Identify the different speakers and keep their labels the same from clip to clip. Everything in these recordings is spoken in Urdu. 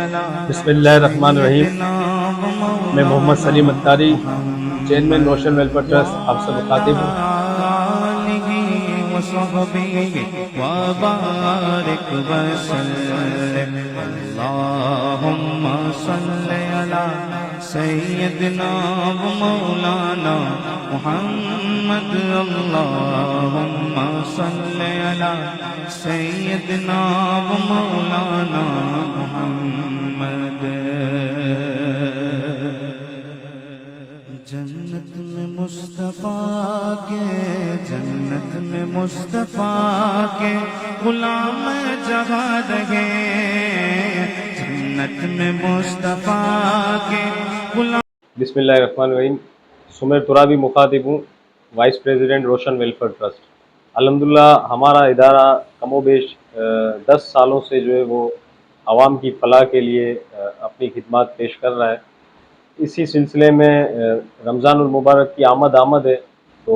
Speaker 1: بسم اللہ الرحمن الرحیم. میں محمد سلیم اتاری، چیئرمین روشن ویلفیئر ٹرسٹ، آپ سے مخاطب ہوں.
Speaker 2: اللہم صلی علی سیدنا و مولانا محمد. اللہم صلی علی سیدنا و مولانا محمد. جنت میں مصطفیٰ کے، جنت میں مصطفیٰ کے غلام جگہ رہے. جنت میں مصطفیٰ کے غلام.
Speaker 1: بسم اللہ الرحمن الرحیم. سمیر ترابی مخاطب ہوں، وائس پریزیڈنٹ روشن ویلفیئر ٹرسٹ. الحمدللہ ہمارا ادارہ کم و بیش 10 سالوں سے جو ہے وہ عوام کی فلاح کے لیے اپنی خدمات پیش کر رہا ہے. اسی سلسلے میں رمضان المبارک کی آمد ہے، تو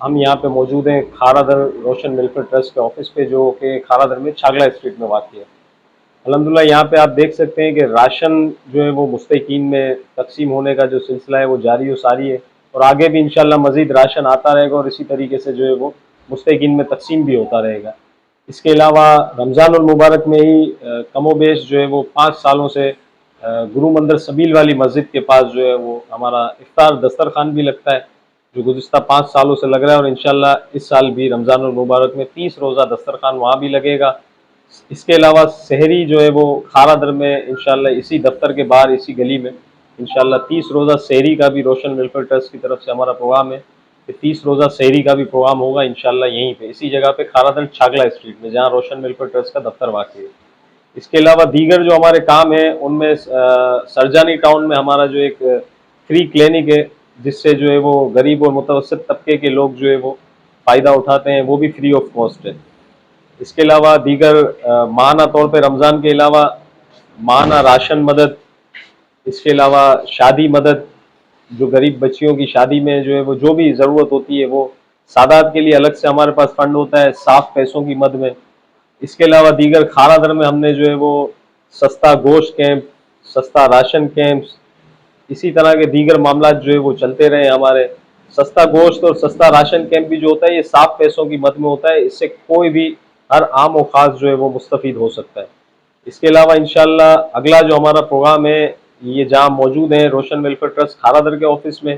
Speaker 1: ہم یہاں پہ موجود ہیں کھارا در روشن ویلفیئر ٹرسٹ کے آفس پہ، جو کہ کھارا در میں چھاگلا اسٹریٹ میں واقع ہے. الحمدللہ یہاں پہ آپ دیکھ سکتے ہیں کہ راشن جو ہے وہ مستحقین میں تقسیم ہونے کا جو سلسلہ ہے وہ جاری و ساری ہے، اور آگے بھی انشاءاللہ مزید راشن آتا رہے گا اور اسی طریقے سے جو ہے وہ مستحقین میں تقسیم بھی ہوتا رہے گا. اس کے علاوہ رمضان المبارک میں ہی کم و بیش جو ہے وہ 5 سالوں سے گرو مندر سبیل والی مسجد کے پاس جو ہے وہ ہمارا افطار دسترخوان بھی لگتا ہے، جو گزشتہ 5 سالوں سے لگ رہا ہے، اور انشاءاللہ اس سال بھی رمضان المبارک میں 30 روزہ دسترخوان وہاں بھی لگے گا. اس کے علاوہ سحری جو ہے وہ کھارا در میں انشاءاللہ اسی دفتر کے باہر اسی گلی میں انشاءاللہ 30 روزہ سحری کا بھی روشن ویلفیئر ٹرسٹ کی طرف سے ہمارا پروگرام ہے کہ 30 روزہ سحری کا بھی پروگرام ہوگا انشاءاللہ یہیں پہ اسی جگہ پہ کھارا در چھاگلا اسٹریٹ میں، جہاں روشن ویلفیئر ٹرسٹ کا دفتر واقع ہے. اس کے علاوہ دیگر جو ہمارے کام ہیں ان میں سرجانی ٹاؤن میں ہمارا جو ایک فری کلینک ہے، جس سے جو ہے وہ غریب اور متوسط طبقے کے لوگ جو ہے وہ فائدہ اٹھاتے ہیں، وہ بھی فری آف کاسٹ ہے. اس کے علاوہ دیگر ماہانہ طور پہ رمضان کے علاوہ ماہانہ راشن مدد، اس کے علاوہ شادی مدد، جو غریب بچیوں کی شادی میں جو ہے وہ جو بھی ضرورت ہوتی ہے وہ سادات کے لیے الگ سے ہمارے پاس فنڈ ہوتا ہے صاف پیسوں کی مد میں. اس کے علاوہ دیگر کھارا در میں ہم نے جو ہے وہ سستا گوشت کیمپ، سستا راشن کیمپس، اسی طرح کے دیگر معاملات جو ہے وہ چلتے رہے ہمارے. سستا گوشت اور سستا راشن کیمپ بھی جو ہوتا ہے یہ صاف پیسوں کی مد میں ہوتا ہے، اس سے کوئی بھی ہر عام و خاص جو ہے وہ مستفید ہو سکتا ہے. اس کے علاوہ انشاءاللہ اگلا جو ہمارا پروگرام ہے یہ جہاں موجود ہیں روشن ویلفیئر ٹرسٹ کھارا در کے آفس میں،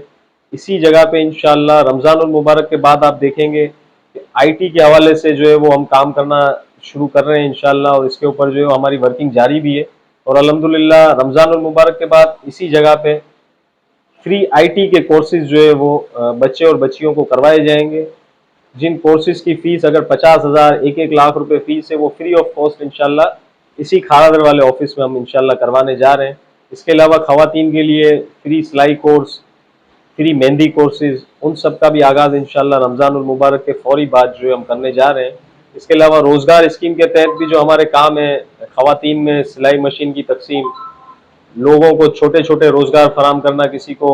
Speaker 1: اسی جگہ پہ انشاءاللہ رمضان المبارک کے بعد آپ دیکھیں گے کہ آئی ٹی کے حوالے سے جو ہے وہ ہم کام کرنا شروع کر رہے ہیں انشاءاللہ، اور اس کے اوپر جو ہے ہماری ورکنگ جاری بھی ہے. اور الحمدللہ رمضان المبارک کے بعد اسی جگہ پہ فری آئی ٹی کے کورسز جو ہے وہ بچے اور بچیوں کو کروائے جائیں گے، جن کورسز کی فیس اگر 50,000 1 لاکھ روپے فیس ہے وہ فری آف کاسٹ انشاءاللہ اسی کھارا در والے آفس میں ہم انشاءاللہ کروانے جا رہے ہیں. اس کے علاوہ خواتین کے لیے فری سلائی کورس، فری مہندی کورسز، ان سب کا بھی آغاز انشاءاللہ رمضان المبارک کے فوری بعد جو ہے ہم کرنے جا رہے ہیں. اس کے علاوہ روزگار اسکیم کے تحت بھی جو ہمارے کام ہیں، خواتین میں سلائی مشین کی تقسیم، لوگوں کو چھوٹے چھوٹے روزگار فراہم کرنا، کسی کو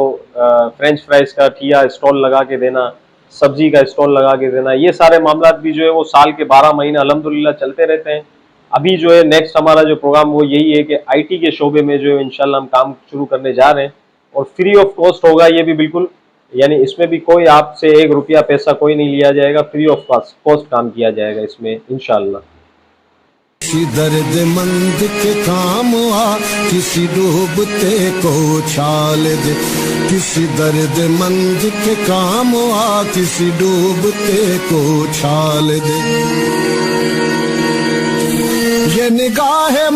Speaker 1: فرینچ فرائز کا ٹھیا اسٹال لگا کے دینا، سبزی کا اسٹال لگا کے دینا، یہ سارے معاملات بھی جو ہے وہ سال کے 12 مہینے الحمدللہ چلتے رہتے ہیں. ابھی جو ہے نیکسٹ ہمارا جو پروگرام وہ یہی ہے کہ آئی ٹی کے شعبے میں جو ہے انشاءاللہ ہم کام شروع کرنے جا رہے ہیں، اور فری آف کاسٹ ہوگا یہ بھی بالکل، یعنی اس میں بھی کوئی آپ سے 1 روپیہ پیسہ کوئی نہیں لیا جائے گا، فری آف کاسٹ کام کیا جائے گا اس میں انشاءاللہ.
Speaker 3: کسی درد مند کے کام آ، کسی ڈوبتے کو اچھال دے. کسی درد مند کے کام آ، کسی ڈوبتے کو اچھال دے. یہ نگاہ